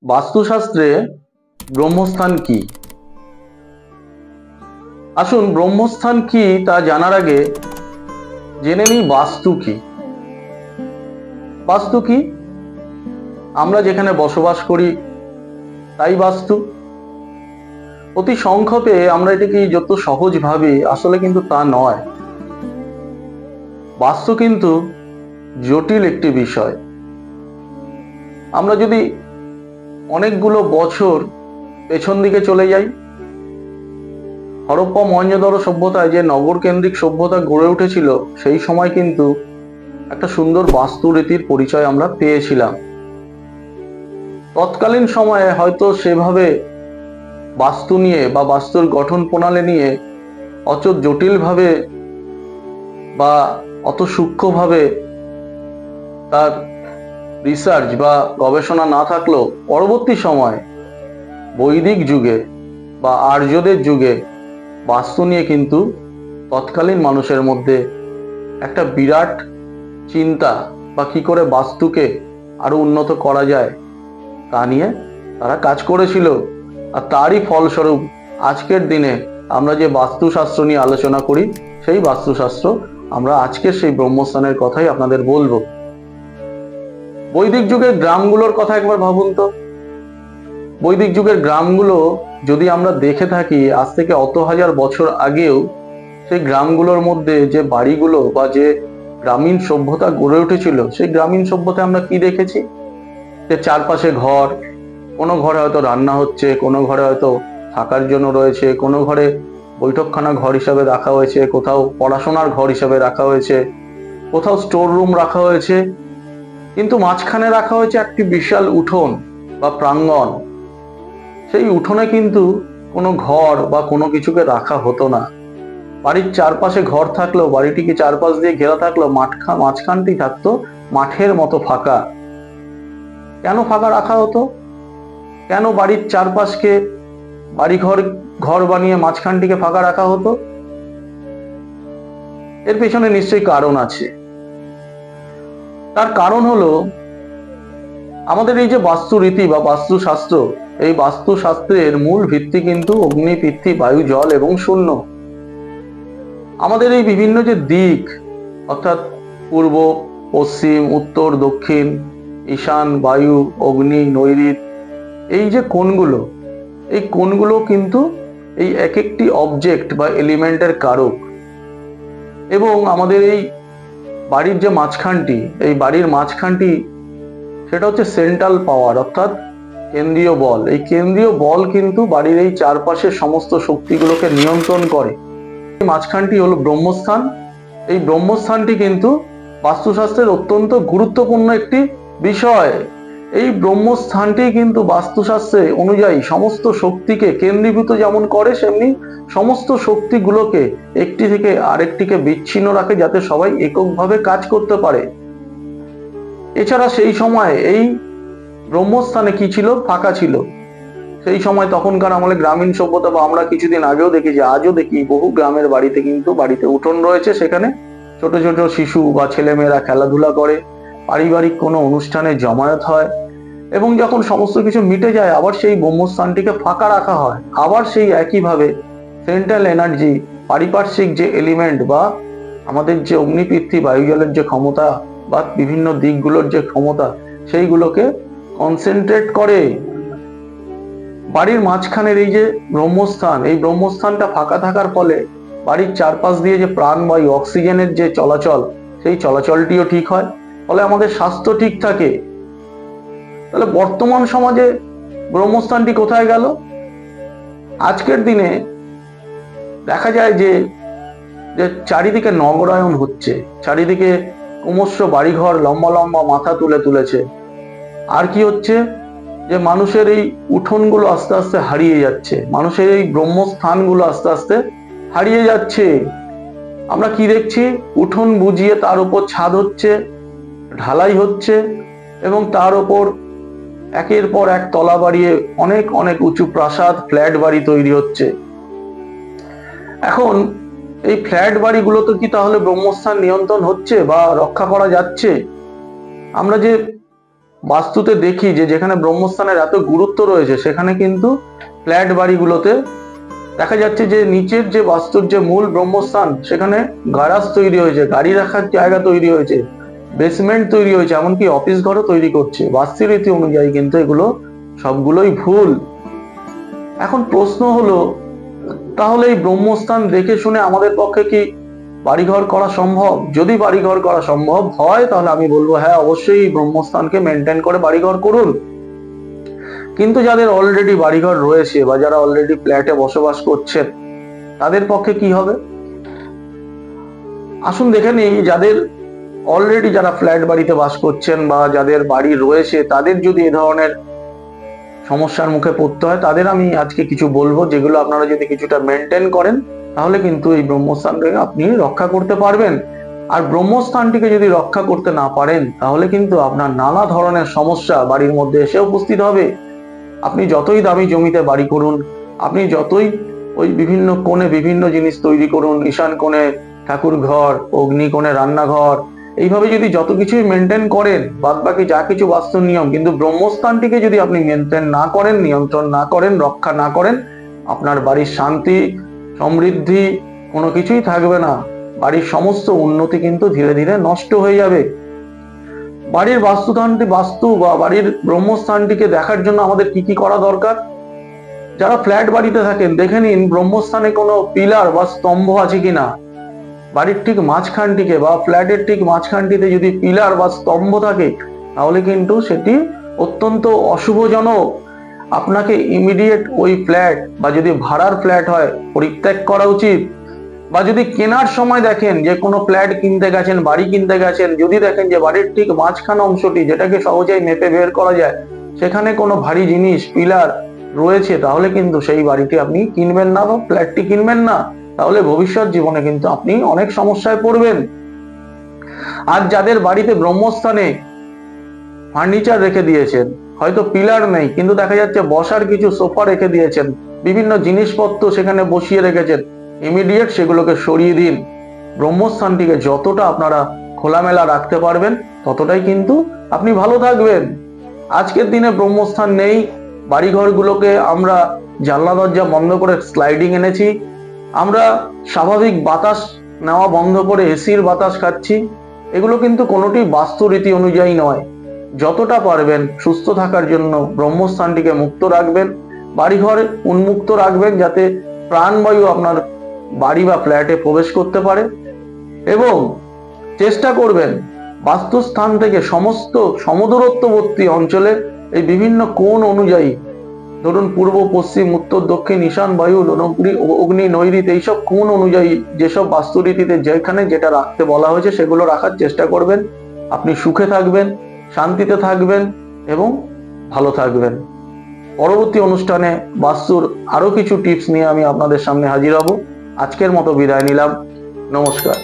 বাস্তুশাস্ত্রে ব্রহ্মস্থান কি? আসুন ব্রহ্মস্থান কি তা জানার আগে জেনে নিই বাস্তু কি। বাস্তু কি? আমরা যেখানে বসবাস করি তাই বাস্তু। অতি সংক্ষেপে আমরা এটাকে যত সহজ ভাবি, আসলে কিন্তু তা নয়। বাস্তু কিন্তু জটিল একটি বিষয়। আমরা যদি অনেকগুলো বছর পেছন দিকে চলে যাই, হরপ্পা মহেঞ্জোদারো সভ্যতায় যে নগর কেন্দ্রিক সভ্যতা গড়ে উঠেছিল, সেই সময় কিন্তু একটা সুন্দর বাস্তুরীতির পরিচয় আমরা পেয়েছিলাম। তৎকালীন সময়ে হয়তো সেভাবে বাস্তু নিয়ে বা বাস্তুর গঠন প্রণালী নিয়ে অত জটিলভাবে বা অত সূক্ষ্মভাবে তার রিসার্চ বা গবেষণা না থাকলেও পরবর্তী সময় বৈদিক যুগে বা আর্যদের যুগে বাস্তু নিয়ে কিন্তু তৎকালীন মানুষের মধ্যে একটা বিরাট চিন্তা বা কি করে বাস্তুকে আরো উন্নত করা যায় তা নিয়ে তারা কাজ করেছিল। আর তারই ফলস্বরূপ আজকের দিনে আমরা যে বাস্তুশাস্ত্র নিয়ে আলোচনা করি, সেই বাস্তুশাস্ত্র আমরা আজকের সেই ব্রহ্মস্থানের কথাই আপনাদের বলবো। বৈদিক যুগের গ্রামগুলোর কথা একবার ভাবুন তো। বৈদিক যুগের গ্রামগুলো যদি আমরা দেখে থাকি, আজ থেকে অত হাজার বছর আগেও সেই গ্রামগুলোর মধ্যে যে বাড়িগুলো বা যে গ্রামীণ সভ্যতা গড়ে উঠেছিল, সেই গ্রামীণ সভ্যতায় আমরা কি দেখেছি? যে চারপাশে ঘর, কোনো ঘরে হয়তো রান্না হচ্ছে, কোনো ঘরে হয়তো থাকার জন্য রয়েছে, কোনো ঘরে বৈঠকখানা ঘর হিসাবে রাখা হয়েছে, কোথাও পড়াশোনার ঘর হিসাবে রাখা হয়েছে, কোথাও স্টোর রুম রাখা হয়েছে, কিন্তু মাঝখানে রাখা হয়েছে একটি বিশাল উঠোন বা প্রাঙ্গণ। সেই উঠোনে কিন্তু কোনো ঘর বা কোনো কিছুকে রাখা হতো না। বাড়ির চারপাশে ঘর থাকলেও, বাড়িটিকে চারপাশ দিয়ে ঘেরা থাকলেও মাঝখানটি থাকতো মাঠের মতো ফাঁকা। কেন ফাঁকা রাখা হতো? কেন বাড়ির চারপাশকে ঘর বানিয়ে মাঝখানটিকে ফাঁকা রাখা হতো? এর পেছনে নিশ্চয়ই কারণ আছে। তার কারণ হলো আমাদের এই যে বাস্তুরীতি বা বাস্তুশাস্ত্র, এই বাস্তুশাস্ত্রের মূল ভিত্তি কিন্তু অগ্নি, পৃথ্বী, বায়ু, জল এবং শূন্য। আমাদের এই বিভিন্ন যে দিক, অর্থাৎ পূর্ব, পশ্চিম, উত্তর, দক্ষিণ, ঈশান, বায়ু, অগ্নি, নৈঋত, এই যে কোণগুলো, এই কোণগুলো কিন্তু এই এক একটি অবজেক্ট বা এলিমেন্টের কারক। এবং আমাদের এই বাড়ির যে মাঝখানটি, এই বাড়ির মাঝখানটি সেটা হচ্ছে সেন্ট্রাল পাওয়ার, অর্থাৎ কেন্দ্রীয় বল। এই কেন্দ্রীয় বল কিন্তু বাড়ির এই চারপাশের সমস্ত শক্তিগুলোকে নিয়ন্ত্রণ করে। মাঝখানটি হলো ব্রহ্মস্থান। এই ব্রহ্মস্থানটি কিন্তু বাস্তুশাস্ত্রের অত্যন্ত গুরুত্বপূর্ণ একটি বিষয়। এই ব্রহ্মস্থানটি কিন্তু বাস্তুশাস্ত্রে অনুযায়ী সমস্ত শক্তিকে কেন্দ্রীভূত যেমন করে, সেমনি সমস্ত শক্তিগুলোকে একটি থেকে আরেকটিকে বিচ্ছিন্ন রাখে, যাতে সবাই এককভাবে কাজ করতে পারে। এছাড়া সেই সময় এই ব্রহ্মস্থানে কি ছিল? ফাঁকা ছিল। সেই সময় তখনকার আমলে গ্রামীণ সভ্যতা, বা আমরা কিছুদিন আগেও দেখেছি, আজও দেখি বহু গ্রামের বাড়িতে কিন্তু বাড়িতে উঠোন রয়েছে, সেখানে ছোট ছোট শিশু বা ছেলেমেয়েরা খেলাধুলা করে, পারিবারিক কোনো অনুষ্ঠানে জমায়েত হয়, এবং যখন সমস্ত কিছু মিটে যায় আবার সেই ব্রহ্মস্থানটিকে ফাঁকা রাখা হয়। আবার সেই একইভাবে সেন্ট্রাল এনার্জি, পারিপার্শ্বিক যে এলিমেন্ট বা আমাদের যে অগ্নি, পৃথ্বী, বায়ু, জলের যে ক্ষমতা বা বিভিন্ন দিকগুলোর যে ক্ষমতা, সেইগুলোকে কনসেন্ট্রেট করে। বাড়ির মাঝখানের এই যে ব্রহ্মস্থান, এই ব্রহ্মস্থানটা ফাঁকা থাকার ফলে বাড়ির চারপাশ দিয়ে যে প্রাণবায়ু, অক্সিজেনের যে চলাচল, সেই চলাচলটিও ঠিক হয়, ফলে আমাদের স্বাস্থ্য ঠিক থাকে। তাহলে বর্তমান সমাজে ব্রহ্মস্থানটি কোথায় গেল? আজকের দিনে দেখা যায় যে চারিদিকে নগরায়ন হচ্ছে, চারিদিকে ক্রমশ বাড়িঘর লম্বা লম্বা মাথা তুলে তুলেছে। আর কি হচ্ছে? যে মানুষের এই উঠোনগুলো আস্তে আস্তে হারিয়ে যাচ্ছে, মানুষের এই ব্রহ্মস্থানগুলো আস্তে আস্তে হারিয়ে যাচ্ছে। আমরা কি দেখছি? উঠোন বুঝিয়ে তার উপর ছাদ হচ্ছে, ঢালাই হচ্ছে, এবং তার উপর একের পর এক তলা বাড়িয়ে অনেক অনেক উঁচু প্রাসাদ, ফ্ল্যাট বাড়ি তৈরি হচ্ছে। এখন এই ফ্ল্যাট বাড়িগুলোতে কি তাহলে ব্রহ্মস্থান নিয়ন্ত্রণ হচ্ছে বা রক্ষা করা যাচ্ছে? আমরা যে বাস্তুতে দেখি যে যেখানে ব্রহ্মস্থানের এত গুরুত্ব রয়েছে, সেখানে কিন্তু ফ্ল্যাট বাড়িগুলোতে দেখা যাচ্ছে যে নিচের যে বাস্তুর যে মূল ব্রহ্মস্থান, সেখানে গ্যারাজ তৈরি হয়েছে, গাড়ি রাখার জায়গা তৈরি হয়েছে, বেসমেন্ট তৈরি হয়েছে, এমনকি অফিস ঘরও তৈরি করছে। বাস্তুরীতি অনুযায়ী কিন্তু এগুলো সবগুলোই ভুল। এখন প্রশ্ন হলো, তাহলে এই ব্রহ্মস্থান দেখে শুনে আমাদের পক্ষে কি বাড়িঘর করা সম্ভব? যদি বাড়িঘর করা সম্ভব হয়, তাহলে আমি বলবো হ্যাঁ, অবশ্যই ব্রহ্মস্থানকে মেনটেন করে বাড়িঘর করুন। কিন্তু যাদের অলরেডি বাড়িঘর রয়েছে বা যারা অলরেডি ফ্ল্যাটে বসবাস করছেন, তাদের পক্ষে কি হবে? আসুন দেখে নিই, যাদের অলরেডি যারা ফ্ল্যাট বাড়িতে বাস করছেন বা যাদের বাড়ি রয়েছে, তাদের যদি এ ধরনের সমস্যার মুখে পড়তে হয়, তাদের আমি আজকে কিছু বলবো, যেগুলো আপনারা যদি কিছুটা মেনটেন করেন, তাহলে কিন্তু এই ব্রহ্মস্থানটাকে আপনি রক্ষা করতে পারবেন। আর ব্রহ্মস্থানটিকে যদি রক্ষা করতে না পারেন, তাহলে কিন্তু আপনার নানা ধরনের সমস্যা বাড়ির মধ্যে এসে উপস্থিত হবে। আপনি যতই দামি জমিতে বাড়ি করুন, আপনি যতই ওই বিভিন্ন কোণে বিভিন্ন জিনিস তৈরি করুন, ঈশান কোণে ঠাকুর ঘর, অগ্নি কোণে রান্নাঘর, এইভাবে যদি যত কিছুই মেনটেন করেন, বাদ বাকি যা কিছু বাস্তু নিয়ম, কিন্তু ব্রহ্মস্থানটিকে যদি আপনি মেনটেন না করেন, নিয়ন্ত্রণ না করেন, রক্ষা না করেন, আপনার বাড়ির শান্তি, সমৃদ্ধি কোনো কিছুই থাকবে না। বাড়ির সমস্ত উন্নতি কিন্তু ধীরে ধীরে নষ্ট হয়ে যাবে। বাড়ির বাস্তু বা বাড়ির ব্রহ্মস্থানটিকে দেখার জন্য আমাদের কি কি করা দরকার? যারা ফ্ল্যাট বাড়িতে থাকেন, দেখে নিন ব্রহ্মস্থানে কোনো পিলার বা স্তম্ভ আছে কিনা। বাড়ির ঠিক মাঝখানটিকে বা ফ্ল্যাটের ঠিক মাঝখানটিতে যদি পিলার বা স্তম্ভ থাকে, তাহলে কিন্তু সেটি অত্যন্ত অশুভজনক। আপনাকে ইমিডিয়েট ওই ফ্ল্যাট, বা যদি ভাড়ার ফ্ল্যাট হয়, পরিত্যাগ করা উচিত। বা যদি কেনার সময় দেখেন যে কোনো ফ্ল্যাট কিনতে গেছেন, বাড়ি কিনতে গেছেন, যদি দেখেন যে বাড়ির ঠিক মাঝখান অংশটি, যেটাকে সহজেই মেপে বের করা যায়, সেখানে কোনো ভারী জিনিস, পিলার রয়েছে, তাহলে কিন্তু সেই বাড়িটি আপনি কিনবেন না বা ফ্ল্যাটটি কিনবেন না। তাহলে ভবিষ্যৎ জীবনে কিন্তু আপনি অনেক সমস্যায় পড়বেন। আর যাদের বাড়িতে ব্রহ্মস্থানে ফার্নিচার রেখে দিয়েছেন, হয়তো পিলার নেই, কিন্তু দেখা যাচ্ছে বসার কিছু সোফা রেখে দিয়েছেন, বিভিন্ন জিনিসপত্র সেখানে বসিয়ে রেখেছেন, ইমিডিয়েট সেগুলোকে সরিয়ে দিন। ব্রহ্মস্থানটিকে যতটা আপনারা খোলামেলা রাখতে পারবেন, ততটাই কিন্তু আপনি ভালো থাকবেন। আজকের দিনে ব্রহ্মস্থান নেই, বাড়িঘরগুলোকে আমরা জানলা দরজা বন্ধ করে স্লাইডিং এনেছি, আমরা স্বাভাবিক বাতাস নেওয়া বন্ধ করে এসির বাতাস খাচ্ছি। এগুলো কিন্তু কোনোটি বাস্তুরীতি অনুযায়ী নয়। যতটা পারবেন সুস্থ থাকার জন্য ব্রহ্মস্থানটিকে মুক্ত রাখবেন, বাড়িঘর উন্মুক্ত রাখবেন, যাতে প্রাণবায়ু আপনার বাড়ি বা ফ্ল্যাটে প্রবেশ করতে পারে। এবং চেষ্টা করবেন বাস্তুস্থান থেকে সমস্ত সমদূরত্ববর্তী অঞ্চলে এই বিভিন্ন কোণ অনুযায়ী, ধরুন পূর্ব, পশ্চিম, উত্তর, দক্ষিণ, ঈশান, বায়ু, অগ্নি, নৈঋত, এইসব কোণ অনুযায়ী যেসব বাস্তুরীতিতে যেখানে যেটা রাখতে বলা হয়েছে, সেগুলো রাখার চেষ্টা করবেন। আপনি সুখে থাকবেন, শান্তিতে থাকবেন এবং ভালো থাকবেন। পরবর্তী অনুষ্ঠানে বাস্তুর আরো কিছু টিপস নিয়ে আমি আপনাদের সামনে হাজির হব। আজকের মতো বিদায় নিলাম। নমস্কার।